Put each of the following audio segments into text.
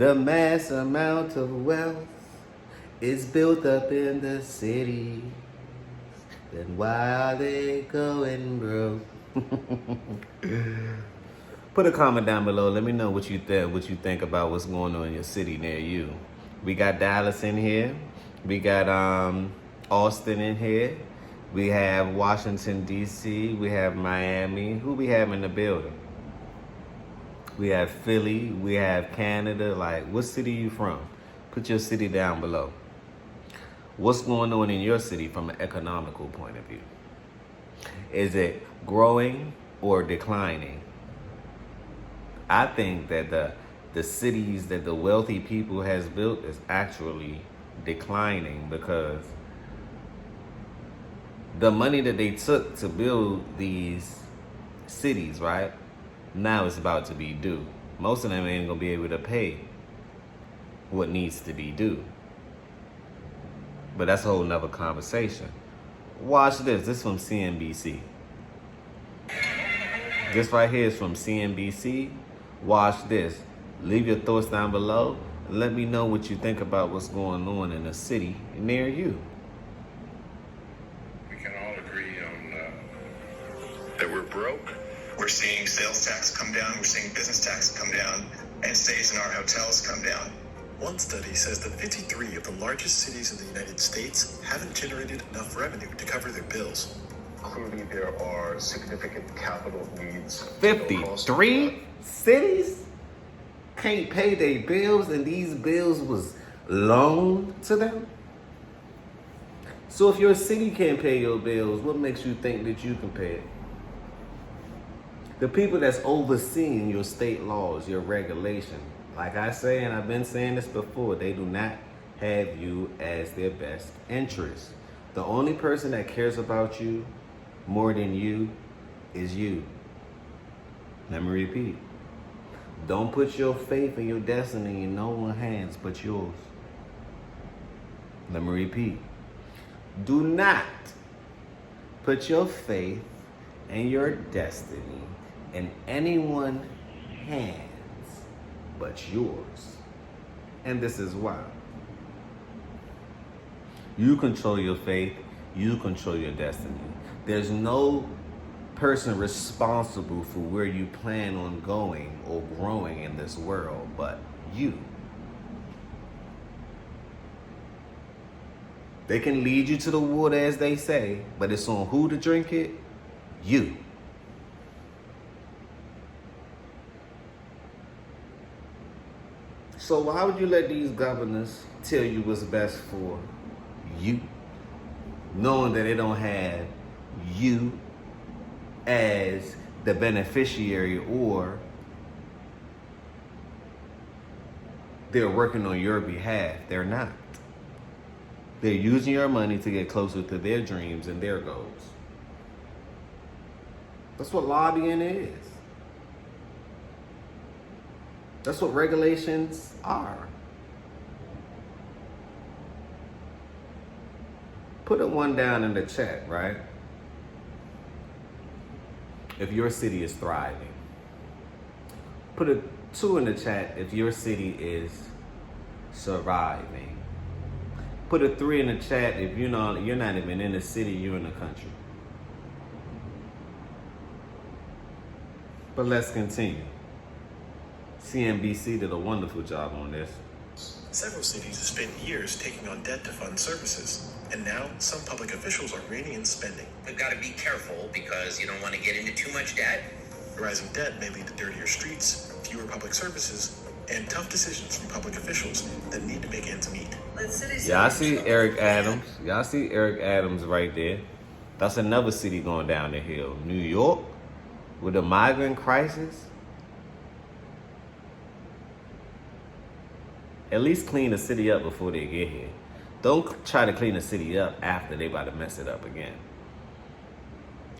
The mass amount of wealth is built up in the city. Then why are they going broke? Put a comment down below. Let me know what you think about what's going on in your city near you. We got Dallas in here. We got Austin in here. We have Washington, D.C. We have Miami. Who we have in the building? We have Philly. We have Canada. Like, what city you from? Put your city down below. What's going on in your city from an economical point of view? Is it growing or declining? I think that the cities that the wealthy people has built is actually declining, because the money that they took to build these cities, right, now it's about to be due. Most of them ain't gonna be able to pay what needs to be due. But that's a whole nother conversation. Watch this. This is from CNBC. This right here is from CNBC. Watch this. Leave your thoughts down below. And let me know what you think about what's going on in a city near you. We can all agree on that we're broke. We're seeing sales tax come down. We're seeing business tax come down. And stays in our hotels come down. One study says that 53 of the largest cities in the United States haven't generated enough revenue to cover their bills. Clearly, there are significant capital needs. 53 cities can't pay their bills, and these bills was loaned to them. So if your city can't pay your bills, what makes you think that you can pay it? The people that's overseeing your state laws, your regulation, like I say, and I've been saying this before, they do not have you as their best interest. The only person that cares about you more than you is you. Let me repeat. Don't put your faith and your destiny in no one's hands but yours. Let me repeat. Do not put your faith and your destiny in anyone's hands but yours. And this is why. You control your faith. You control your destiny. There's no person responsible for where you plan on going or growing in this world but you. They can lead you to the water, as they say, but it's on who to drink it? You. So why would you let these governors tell you what's best for you, knowing that they don't have you as the beneficiary, or they're working on your behalf? They're not. They're using your money to get closer to their dreams and their goals. That's what lobbying is. That's what regulations are. Put a 1 down in the chat, right? If your city is thriving. Put a 2 in the chat if your city is surviving. Put a 3 in the chat if you're not even in the city, you're in the country. But let's continue. CNBC did a wonderful job on this. Several cities have spent years taking on debt to fund services, and now some public officials are reining in spending. We've got to be careful because you don't want to get into too much debt. Rising debt may lead to dirtier streets, fewer public services, and tough decisions from public officials that need to make ends meet. Y'all see Eric Adams? Y'all see Eric Adams right there? That's another city going down the hill. New York, with the migrant crisis. At least clean the city up before they get here. Don't try to clean the city up after they about to mess it up again.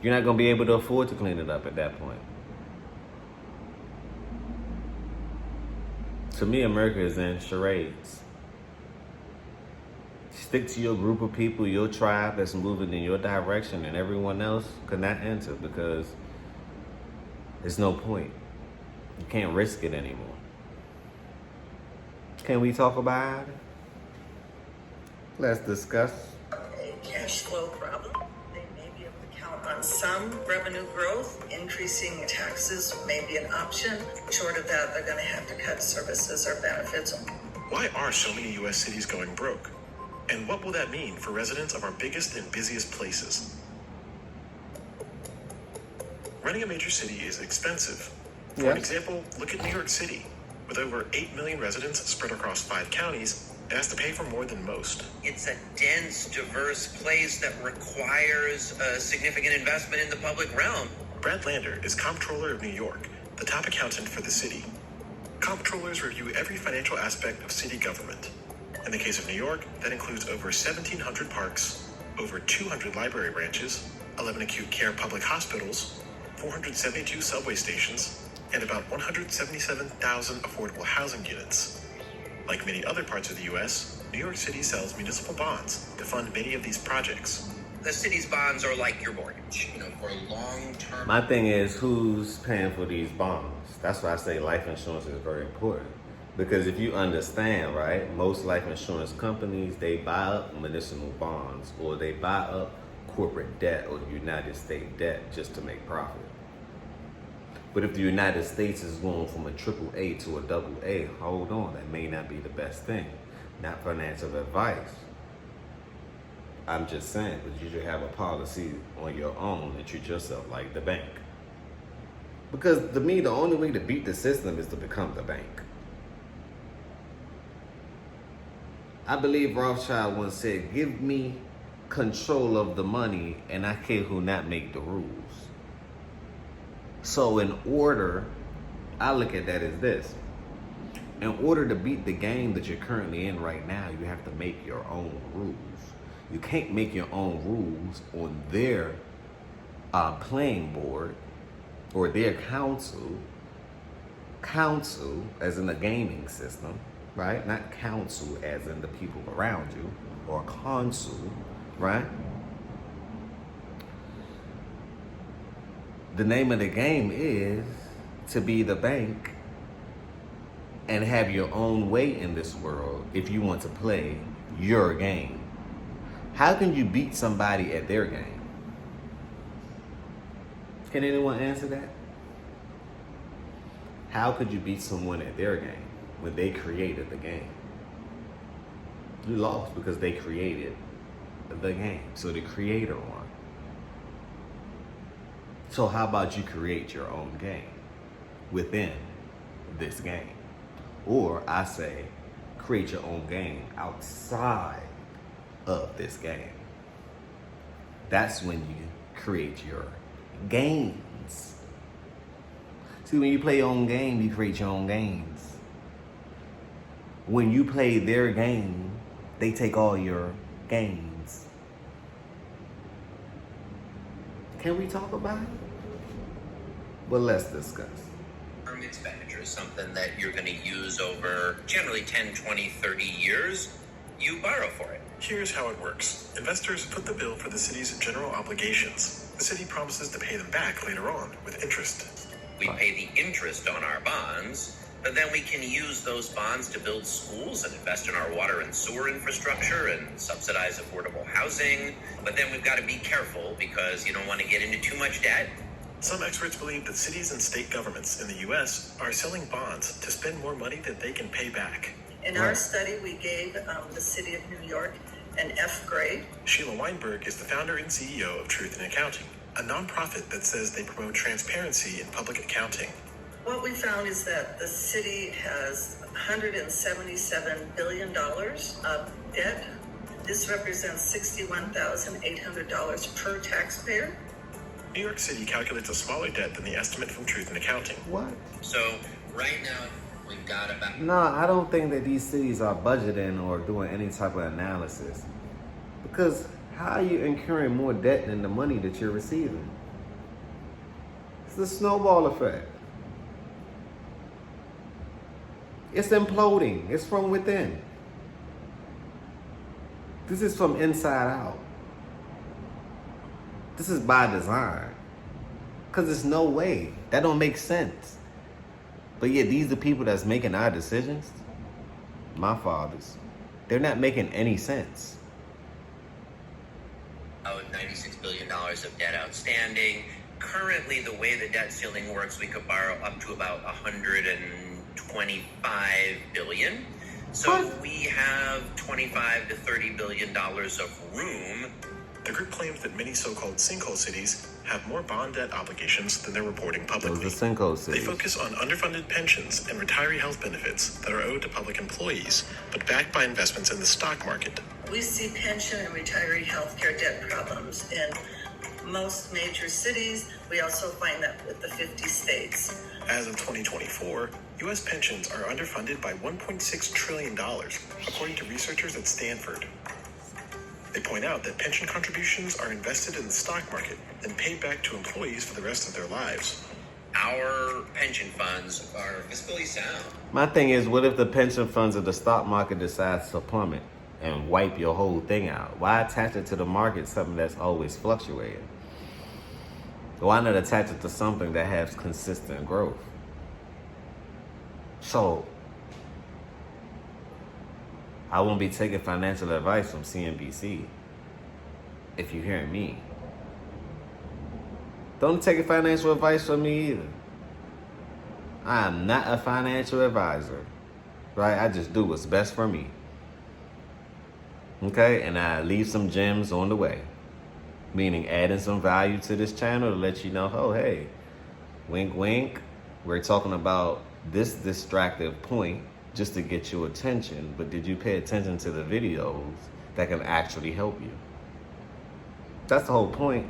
You're not going to be able to afford to clean it up at that point. To me, America is in charades. Stick to your group of people, your tribe that's moving in your direction, and everyone else could not enter, because there's no point. You can't risk it anymore. Can we talk about it? Let's discuss. A cash flow problem. They may be able to count on some revenue growth. Increasing taxes may be an option. Short of that, they're going to have to cut services or benefits. Why are so many U.S. cities going broke? And what will that mean for residents of our biggest and busiest places? Running a major city is expensive. For Yes. an example, look at New York City. With over 8 million residents spread across 5 counties, it has to pay for more than most. It's a dense, diverse place that requires a significant investment in the public realm. Brad Lander is Comptroller of New York, the top accountant for the city. Comptrollers review every financial aspect of city government. In the case of New York, that includes over 1,700 parks, over 200 library branches, 11 acute care public hospitals, 472 subway stations, and about 177,000 affordable housing units. Like many other parts of the U.S., New York City sells municipal bonds to fund many of these projects. The city's bonds are like your mortgage, for long-term. My thing is, who's paying for these bonds? That's why I say life insurance is very important. Because if you understand, right, most life insurance companies, they buy up municipal bonds or they buy up corporate debt or United States debt just to make profit. But if the United States is going from a triple A to a double A, hold on, that may not be the best thing. Not financial advice. I'm just saying, but you should have a policy on your own and treat yourself like the bank. Because to me, the only way to beat the system is to become the bank. I believe Rothschild once said, give me control of the money and I care who not make the rules. So in order, I look at that as this. In order to beat the game that you're currently in right now, you have to make your own rules. You can't make your own rules on their playing board or their council as in the gaming system, right? Not council as in the people around you, or consul, right? The name of the game is to be the bank and have your own way in this world if you want to play your game. How can you beat somebody at their game? Can anyone answer that? How could you beat someone at their game when they created the game? You lost because they created the game. So the creator won. So how about you create your own game within this game? Or I say, create your own game outside of this game. That's when you create your gains. See, when you play your own game, you create your own gains. When you play their game, they take all your gains. Can we talk about it? Well, let's discuss. Term expenditure is something that you're going to use over generally 10, 20, 30 years. You borrow for it. Here's how it works. Investors put the bill for the city's general obligations. The city promises to pay them back later on with interest. We pay the interest on our bonds, but then we can use those bonds to build schools and invest in our water and sewer infrastructure and subsidize affordable housing. But then we've got to be careful because you don't want to get into too much debt. Some experts believe that cities and state governments in the U.S. are selling bonds to spend more money that they can pay back. In our study, we gave the city of New York an F grade. Sheila Weinberg is the founder and CEO of Truth in Accounting, a nonprofit that says they promote transparency in public accounting. What we found is that the city has $177 billion of debt. This represents $61,800 per taxpayer. New York City calculates a smaller debt than the estimate from Truth in Accounting. What? So right now, we've got about... No, I don't think that these cities are budgeting or doing any type of analysis. Because how are you incurring more debt than the money that you're receiving? It's the snowball effect. It's imploding. It's from within. This is from inside out. This is by design. Because there's no way. That don't make sense. But yet these are the people that's making our decisions. my fathers, they're not making any sense. $96 billion of debt outstanding. Currently, the way the debt ceiling works, we could borrow up to about $125 billion. So we have $25 to $30 billion of room. The group claims that many so-called sinkhole cities have more bond debt obligations than they're reporting publicly. Those are sinkhole They cities. focus on underfunded pensions and retiree health benefits that are owed to public employees, but backed by investments in the stock market. We see pension and retiree healthcare debt problems in most major cities. We also find that with the 50 states. As of 2024, U.S. pensions are underfunded by $1.6 trillion, according to researchers at Stanford. They point out that pension contributions are invested in the stock market and paid back to employees for the rest of their lives. Our pension funds are fiscally sound. My thing is, what if the pension funds of the stock market decides to plummet and wipe your whole thing out? Why attach it to the market, something that's always fluctuating? Why not attach it to something that has consistent growth? So, I won't be taking financial advice from CNBC, if you're hearing me. Don't take financial advice from me either. I am not a financial advisor, right? I just do what's best for me. Okay, and I leave some gems on the way, meaning adding some value to this channel to let you know, oh, hey, wink, wink, we're talking about this distractive point just to get your attention, but did you pay attention to the videos that can actually help you? That's the whole point.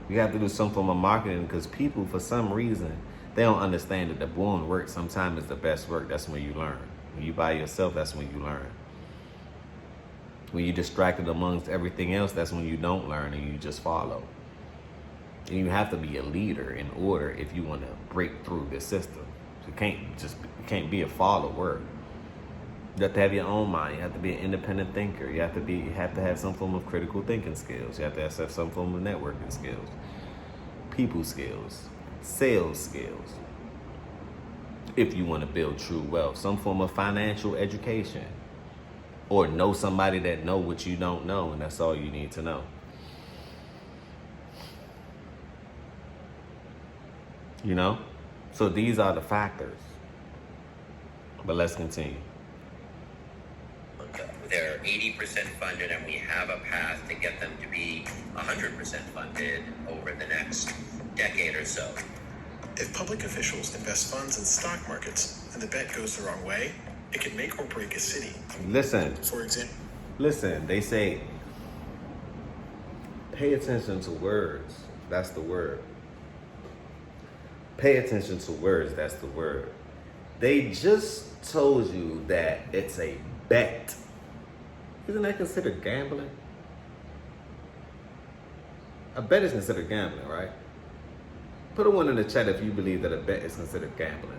You have to do some form of marketing because people, for some reason, they don't understand that the born work sometimes is the best work. That's when you learn. When you by yourself, that's when you learn. When you're distracted amongst everything else, that's when you don't learn and you just follow. And you have to be a leader in order if you want to break through the system. You can't be a follower. You have to have your own mind. You have to be an independent thinker. You have to have some form of critical thinking skills. You have to have some form of networking skills, people skills, sales skills. If you want to build true wealth, some form of financial education, or know somebody that know what you don't know, and that's all you need to know. You know? So these are the factors. But let's continue. They're 80% funded, and we have a path to get them to be 100% funded over the next decade or so. If public officials invest funds in stock markets and the bet goes the wrong way, it can make or break a city. Listen, For example, they say, pay attention to words. That's the word. Pay attention to words. That's the word. They just told you that it's a bet. Isn't that considered gambling? A bet is considered gambling, right? Put a 1 in the chat if you believe that a bet is considered gambling.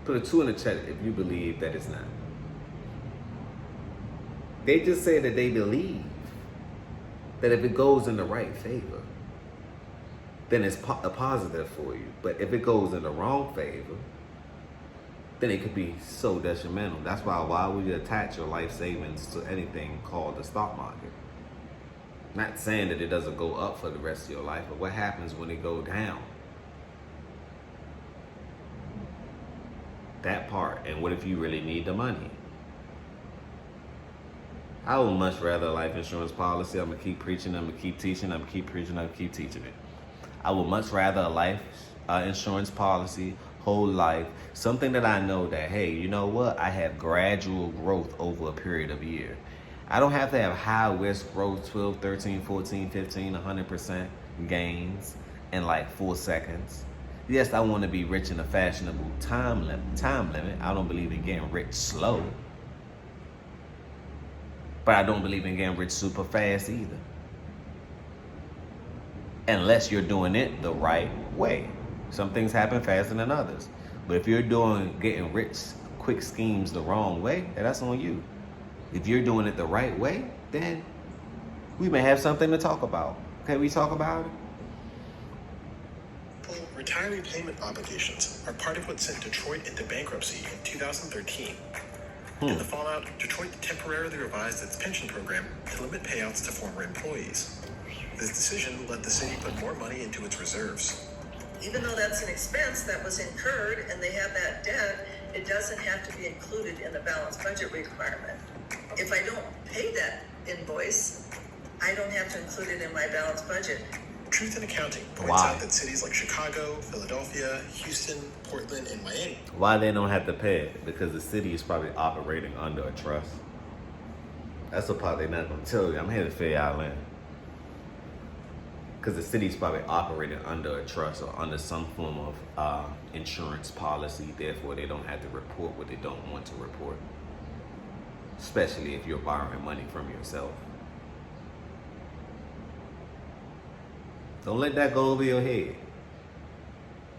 Put a 2 in the chat if you believe that it's not. They just say that they believe that if it goes in the right favor, then it's a positive for you. But if it goes in the wrong favor, then it could be so detrimental. That's why would you attach your life savings to anything called the stock market? Not saying that it doesn't go up for the rest of your life, but what happens when it goes down? That part. And what if you really need the money? I would much rather a life insurance policy. I'm going to keep preaching, I'm going to keep teaching, I'm going to keep preaching, I'm going to keep teaching it. I would much rather a life insurance policy, whole life, something that I know that, hey, you know what? I have gradual growth over a period of a year. I don't have to have high risk growth, 12, 13, 14, 15, 100% gains in like 4 seconds. Yes, I want to be rich in a fashionable time limit. I don't believe in getting rich slow. But I don't believe in getting rich super fast either. Unless you're doing it the right way. Some things happen faster than others. But if you're getting rich quick schemes the wrong way, then that's on you. If you're doing it the right way, then we may have something to talk about. Can we talk about it? Retiree payment obligations are part of what sent Detroit into bankruptcy in 2013. In the fallout, Detroit temporarily revised its pension program to limit payouts to former employees. This decision let the city put more money into its reserves. Even though that's an expense that was incurred and they have that debt, it doesn't have to be included in the balanced budget requirement. If I don't pay that invoice, I don't have to include it in my balanced budget. Truth in Accounting points Why? out that cities like Chicago, Philadelphia, Houston, Portland, and Miami Why they don't have to pay it? Because the city is probably operating under a trust. That's the part they're not going to tell you. I'm here to fill y'all in. Because the city's probably operating under a trust or under some form of insurance policy. Therefore, they don't have to report what they don't want to report. Especially if you're borrowing money from yourself. Don't let that go over your head.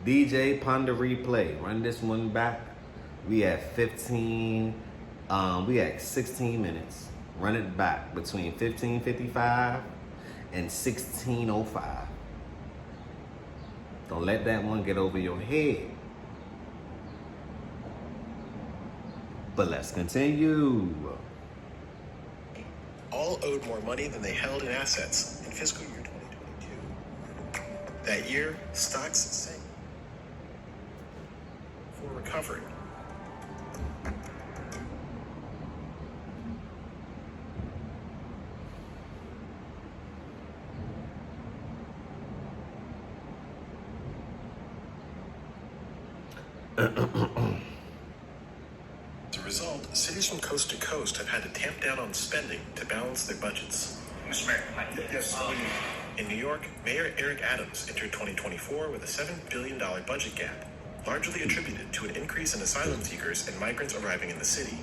DJ, ponder replay. Run this one back. We at 16 minutes. Run it back between 15:55 and 16:05. Don't let that one get over your head. But let's continue. all owed more money than they held in assets in fiscal year 2022. That year, stocks sank before recovering. As a result, cities from coast to coast have had to tamp down on spending to balance their budgets. Mr. Mayor. Yes. In New York, Mayor Eric Adams entered 2024 with a $7 billion budget gap, largely attributed to an increase in asylum seekers and migrants arriving in the city.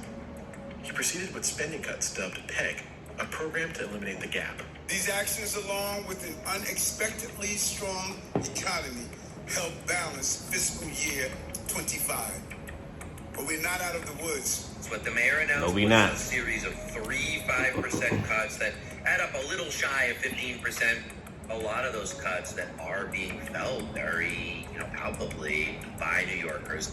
He proceeded with spending cuts dubbed PEG, a program to eliminate the gap. These actions, along with an unexpectedly strong economy, helped balance fiscal year 25. But we're not out of the woods. It's what the mayor announced No, we was not. a series of 5% cuts that add up a little shy of 15%. A lot of those cuts that are being felt very, palpably by New Yorkers.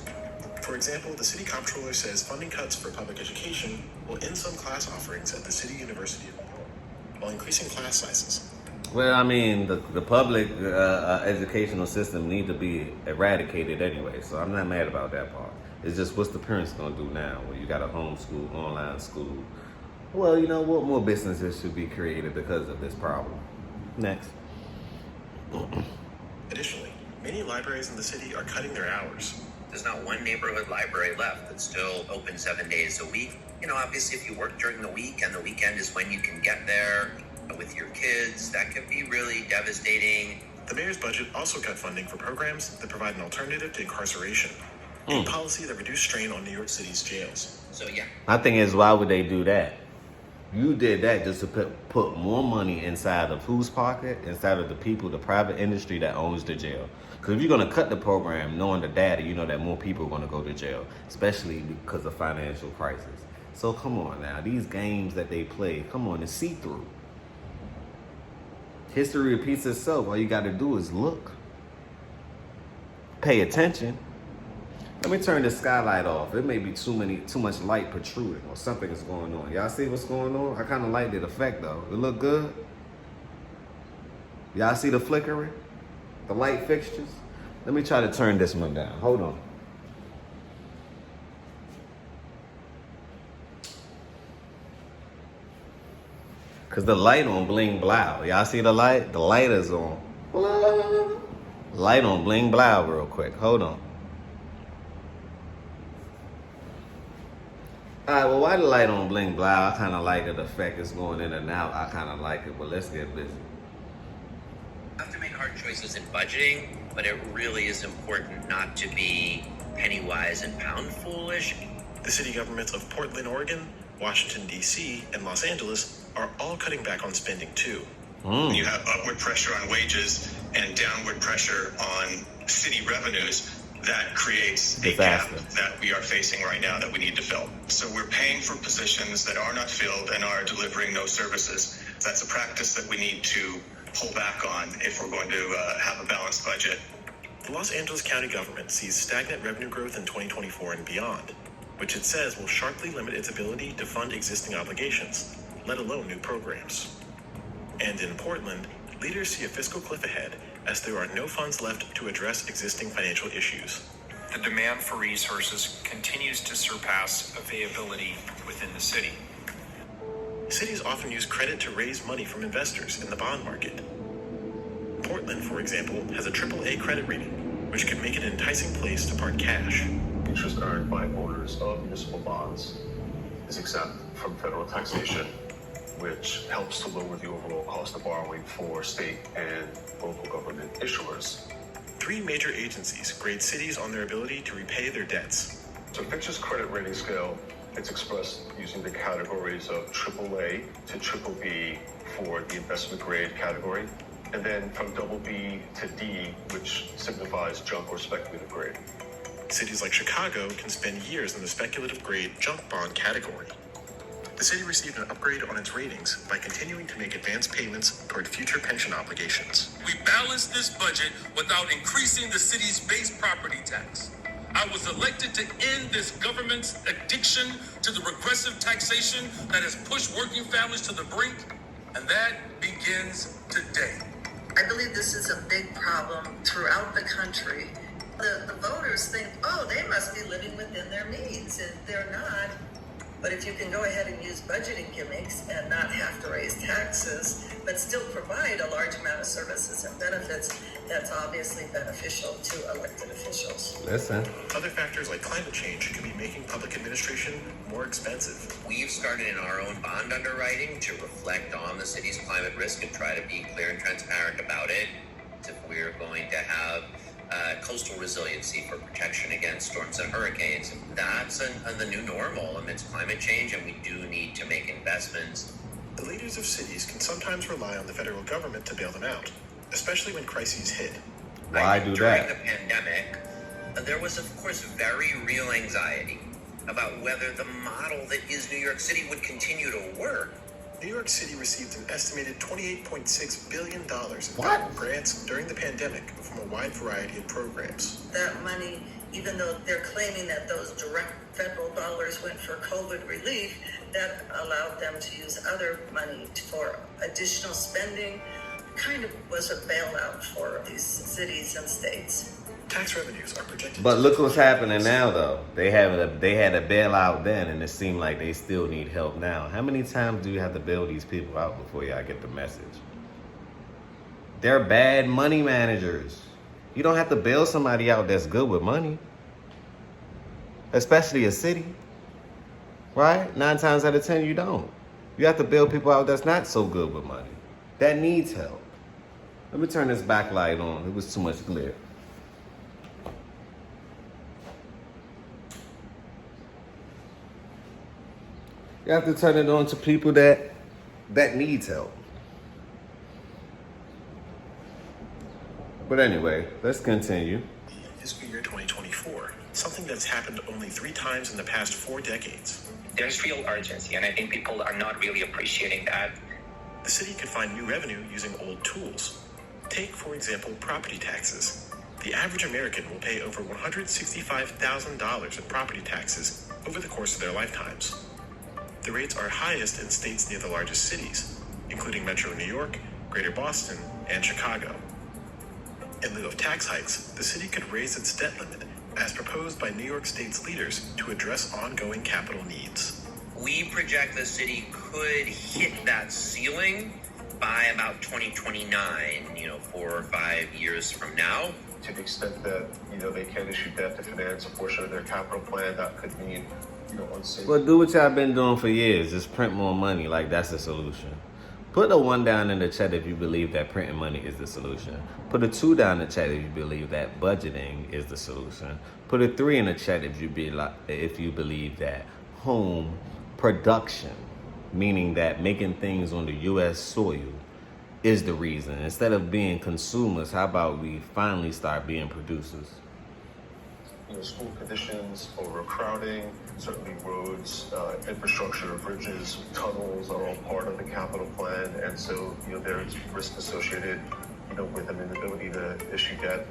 For example, the city comptroller says funding cuts for public education will end some class offerings at the City University of New York, while increasing class sizes. Well, I mean, the public educational system need to be eradicated anyway, so I'm not mad about that part. It's just what's the parents gonna do now when you got a homeschool, online school? Well, you know what? More businesses should be created because of this problem. Next. Additionally, many libraries in the city are cutting their hours. There's not one neighborhood library left that's still open 7 days a week. Obviously, if you work during the week and the weekend is when you can get there with your kids, that can be really devastating. The mayor's budget also cut funding for programs that provide an alternative to incarceration, a policy that reduced strain on New York City's jails. So, yeah. My thing is, why would they do that? You did that just to put more money inside of whose pocket? Inside of the people, the private industry that owns the jail. Because if you're going to cut the program, knowing the data, you know that more people are going to go to jail, especially because of financial crisis. So come on now, these games that they play, come on, it's see-through. History repeats itself. All you got to do is look. Pay attention. Let me turn the skylight off. It may be too much light protruding or something is going on. Y'all see what's going on? I kind of like the effect though. It look good. Y'all see the flickering? The light fixtures? Let me try to turn this one down. Hold on. Cause the light on bling blow. Y'all see the light? The light is on. Light on bling blow real quick. Hold on. Alright, well, why the light on bling blow? I kind of like it. The effect is going in and out. I kind of like it, but let's get busy. You have to make hard choices in budgeting, but it really is important not to be penny wise and pound foolish. The city governments of Portland, Oregon, Washington, D.C., and Los Angeles are all cutting back on spending too. You have upward pressure on wages and downward pressure on city revenues. That creates a gap that we are facing right now that we need to fill. So we're paying for positions that are not filled and are delivering no services. That's a practice that we need to pull back on if we're going to have a balanced budget. The Los Angeles County government sees stagnant revenue growth in 2024 and beyond. which it says will sharply limit its ability to fund existing obligations, let alone new programs. And in Portland, leaders see a fiscal cliff ahead as there are no funds left to address existing financial issues. The demand for resources continues to surpass availability within the city. Cities often use credit to raise money from investors in the bond market. Portland, for example, has a AAA credit rating, which could make it an enticing place to park cash. Interest earned by owners of municipal bonds is exempt from federal taxation, which helps to lower the overall cost of borrowing for state and local government issuers. 3 major agencies grade cities on their ability to repay their debts. So Fitch's credit rating scale, it's expressed using the categories of AAA to BBB for the investment grade category, and then from BB to D, which signifies junk or speculative grade. Cities like Chicago can spend years in the speculative grade junk bond category. The city received an upgrade on its ratings by continuing to make advance payments toward future pension obligations. We balanced this budget without increasing the city's base property tax. I was elected to end this government's addiction to the regressive taxation that has pushed working families to the brink, and that begins today. I believe this is a big problem throughout the country. The voters think, oh, they must be living within their means, and they're not. But if you can go ahead and use budgeting gimmicks and not have to raise taxes, but still provide a large amount of services and benefits, that's obviously beneficial to elected officials. Listen. Other factors like climate change can be making public administration more expensive. We've started in our own bond underwriting to reflect on the city's climate risk and try to be clear and transparent about it. If we're going to have coastal resiliency for protection against storms and hurricanes, that's the new normal amidst climate change, and we do need to make investments. The leaders of cities can sometimes rely on the federal government to bail them out, especially when crises hit. Why do During that? the pandemic, there was, of course, very real anxiety about whether the model that is New York City would continue to work. New York City received an estimated $28.6 billion in federal grants during the pandemic from a wide variety of programs. That money, even though they're claiming that those direct federal dollars went for COVID relief, that allowed them to use other money for additional spending, kind of was a bailout for these cities and states. Tax revenues are projected. But look what's happening now, though. They had a bailout then, and it seemed like they still need help now. How many times do you have to bail these people out before y'all get the message? They're bad money managers. You don't have to bail somebody out that's good with money, especially a city, right? 9 times out of 10, you don't. You have to bail people out that's not so good with money, that needs help. Let me turn this backlight on. It was too much glare. You have to turn it on to people that needs help. But anyway, let's continue. Fiscal year 2024, something that's happened only 3 times in the past 4 decades. There's real urgency, and I think people are not really appreciating that. The city could find new revenue using old tools. Take, for example, property taxes. The average American will pay over $165,000 in property taxes over the course of their lifetimes. The rates are highest in states near the largest cities, including Metro New York, Greater Boston, and Chicago. In lieu of tax hikes, the city could raise its debt limit, as proposed by New York State's leaders, to address ongoing capital needs. We project the city could hit that ceiling by about 2029, 4 or 5 years from now. To the extent that, they can issue debt to finance a portion of their capital plan, that could mean, unsafe. Well, do what y'all been doing for years. Just print more money. Like, that's the solution. Put a 1 down in the chat if you believe that printing money is the solution. Put a 2 down in the chat if you believe that budgeting is the solution. Put a 3 in the chat if you believe that home production, meaning that making things on the U.S. soil, is the reason. Instead of being consumers, how about we finally start being producers? School conditions, overcrowding, certainly roads, infrastructure, bridges, tunnels are all part of the capital plan, and so there's risk associated with an inability to issue debt.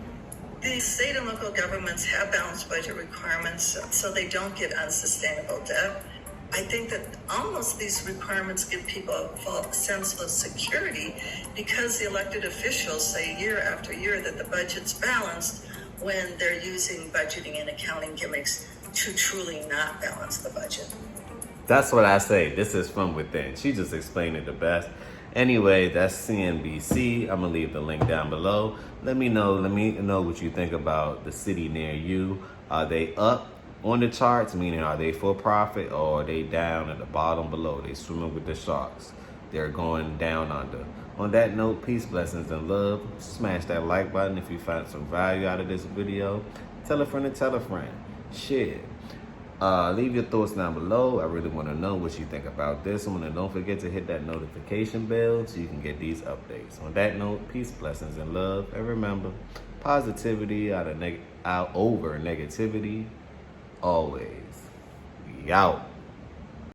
The state and local governments have balanced budget requirements so they don't get unsustainable debt. I think that almost these requirements give people a false sense of security because the elected officials say year after year that the budget's balanced when they're using budgeting and accounting gimmicks to truly not balance the budget. That's what I say. This is from within. She just explained it the best. Anyway, that's CNBC. I'm gonna leave the link down below. Let me know what you think about the city near you. Are they up on the charts, meaning are they for profit, or are they down at the bottom below? They swimming with the sharks. They're going down under. On that note, peace, blessings, and love. Smash that like button if you find some value out of this video. Tell a friend to tell a friend. Share. Leave your thoughts down below. I really want to know what you think about this one, and don't forget to hit that notification bell so you can get these updates. On that note, peace, blessings, and love. And remember, positivity out over negativity always. We out.